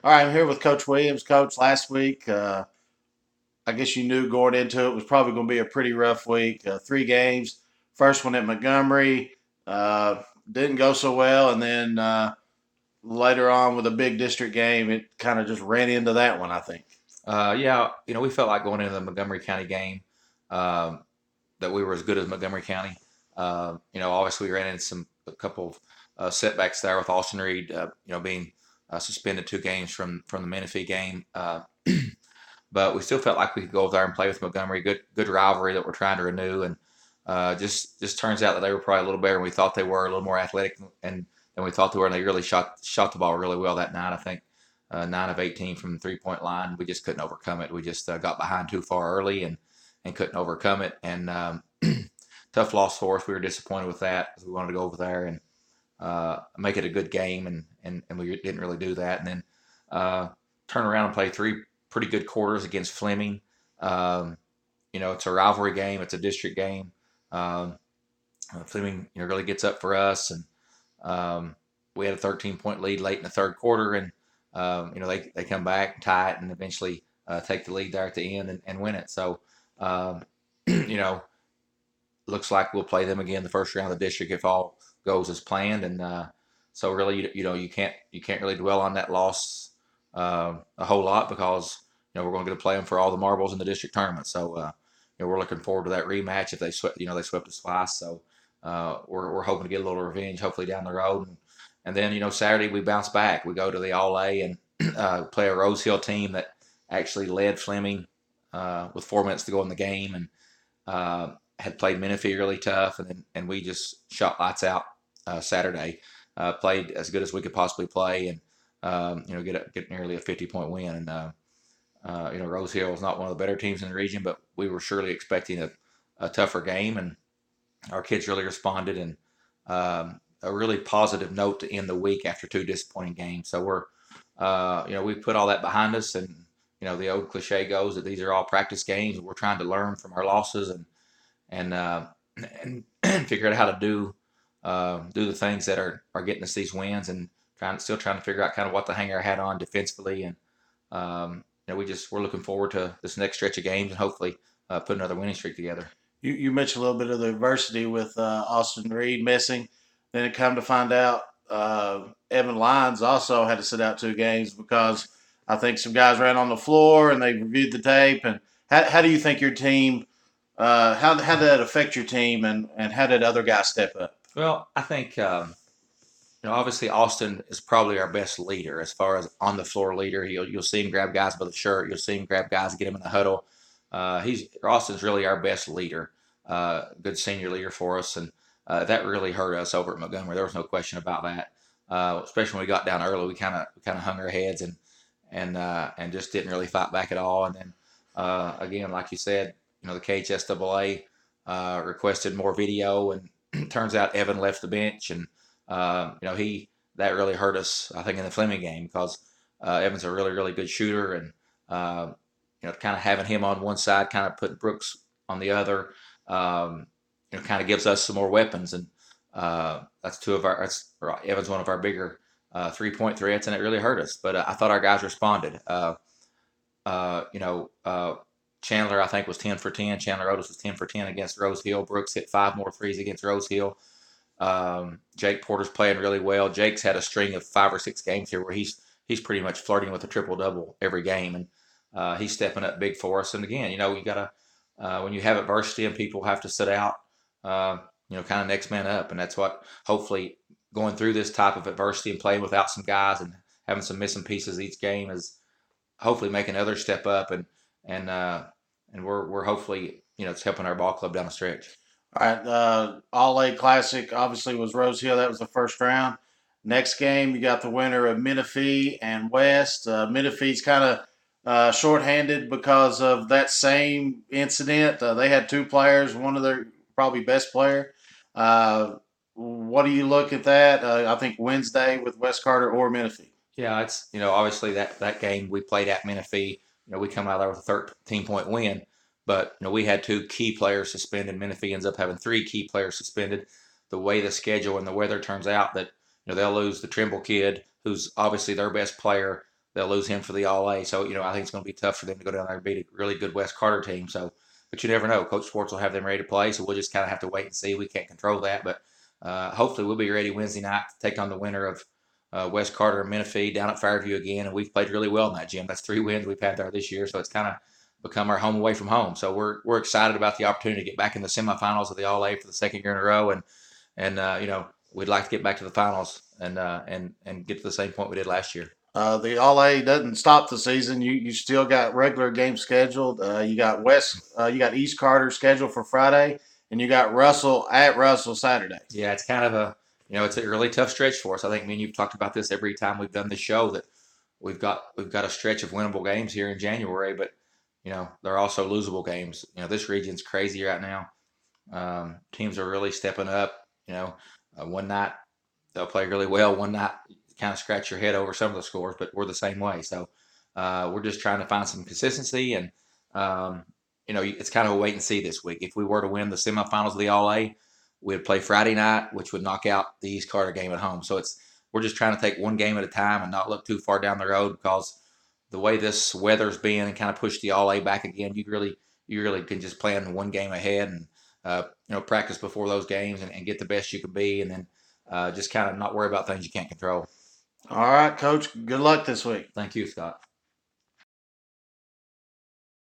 All right, I'm here with Coach Williams. Coach, last week, I guess you knew going into it was probably going to be a pretty rough week. 3 games. First one at Montgomery uh, didn't go so well, and then later on with a big district game, it kind of just ran into that one, I think. Yeah, we felt like going into the Montgomery County game um, that we were as good as Montgomery County. Obviously we ran into a couple of setbacks there with Austin Reed, being suspended 2 games from the Menifee game. But we still felt like we could go over there and play with Montgomery. Good rivalry that we're trying to renew, and just turns out that they were probably a little better than we thought they were, a little more athletic and than we thought they were. And they really shot the ball really well that night. I think 9 of 18 from the 3 point line. We just couldn't overcome it. We just got behind too far early and couldn't overcome it. And tough loss for us. We were disappointed with that because we wanted to go over there and make it a good game, and we didn't really do that. And then turn around and play 3 pretty good quarters against Fleming. It's a rivalry game. It's a district game. Um, Fleming, really gets up for us, and we had a 13-point lead late in the third quarter, and they come back, tie it, and eventually take the lead there at the end and win it. So, um, you know, looks like we'll play them again the first round of the district if all goes as planned, and so really, you can't really dwell on that loss a whole lot because we're going to get to play them for all the marbles in the district tournament. So we're looking forward to that rematch if they swept us twice. So we're hoping to get a little revenge, hopefully down the road, and then Saturday we bounce back. We go to the All A and play a Rose Hill team that actually led Fleming with 4 minutes to go in the game, and had played Menifee really tough, and we just shot lights out Saturday. Played as good as we could possibly play, and get nearly a 50-point win. And Rose Hill is not one of the better teams in the region, but we were surely expecting a tougher game, and our kids really responded, and a really positive note to end the week after 2 disappointing games. So we put all that behind us, and the old cliche goes that these are all practice games. We're trying to learn from our losses and and figure out how to do the things that are getting us these wins, and still trying to figure out kind of what to hang our hat on defensively. And we're looking forward to this next stretch of games and hopefully put another winning streak together. You mentioned a little bit of the adversity with Austin Reed missing. Then it come to find out Evan Lyons also had to sit out 2 games because I think some guys ran on the floor and they reviewed the tape. And how do you think your team, how did that affect your team, and how did other guys step up? Well, I think obviously Austin is probably our best leader as far as on the floor leader. You'll see him grab guys by the shirt. You'll see him grab guys, get him in the huddle. Austin's really our best leader, good senior leader for us, and that really hurt us over at Montgomery. There was no question about that. Especially when we got down early, we kind of hung our heads and just didn't really fight back at all. And then again, like you said, the KHSAA requested more video, and turns out Evan left the bench, and he that really hurt us. I think in the Fleming game because Evan's a really really good shooter, and kind of having him on one side, kind of putting Brooks on the other, kind of gives us some more weapons, and Evan's one of our bigger 3 point threats, and it really hurt us. But I thought our guys responded. Uh, you know, uh, Chandler, I think, was 10 for 10. Chandler Otis was 10 for 10 against Rose Hill. Brooks hit 5 more threes against Rose Hill. Jake Porter's playing really well. Jake's had a string of 5 or 6 games here where he's pretty much flirting with a triple double every game, and he's stepping up big for us. And again, you gotta when you have adversity and people have to sit out, kind of next man up, and that's what hopefully going through this type of adversity and playing without some guys and having some missing pieces each game is hopefully making others step up, and we're hopefully it's helping our ball club down the stretch. All right, All A Classic obviously was Rose Hill. That was the first round. Next game, you got the winner of Menifee and West. Menifee's kind of shorthanded because of that same incident. They had 2 players, one of their probably best player. Uh, what do you look at that? I think Wednesday with West Carter or Menifee. Yeah, it's obviously that game we played at Menifee. We come out there with a 13-point win, but we had 2 key players suspended. Menifee ends up having 3 key players suspended. The way the schedule and the weather turns out, that they'll lose the Trimble kid, who's obviously their best player. they'll lose him for the All A. So I think it's going to be tough for them to go down there and beat a really good West Carter team. So, but you never know. Coach Sports will have them ready to play. So we'll just kind of have to wait and see. We can't control that, but hopefully we'll be ready Wednesday night to take on the winner of West Carter and Menifee down at Fairview again. And we've played really well in that gym. That's 3 wins we've had there this year. So it's kind of become our home away from home. So we're excited about the opportunity to get back in the semifinals of the All A for the second year in a row, and we'd like to get back to the finals and get to the same point we did last year. The All A doesn't stop the season. You still got regular games scheduled. You got you got East Carter scheduled for Friday, and you got Russell at Russell Saturday. Yeah, it's kind of it's a really tough stretch for us. I think me and you've talked about this every time we've done this show that we've got a stretch of winnable games here in January, but they're also losable games. This region's crazy right now. Teams are really stepping up. One night they'll play really well. One night you kind of scratch your head over some of the scores, but we're the same way. So we're just trying to find some consistency, and it's kind of a wait and see this week. If we were to win the semifinals of the All A, we'd play Friday night, which would knock out the East Carter game at home. So we're just trying to take one game at a time and not look too far down the road, because the way this weather's been and kind of push the All A back again, you really can just plan one game ahead and practice before those games and get the best you can be, and then just kind of not worry about things you can't control. All right, Coach. Good luck this week. Thank you, Scott.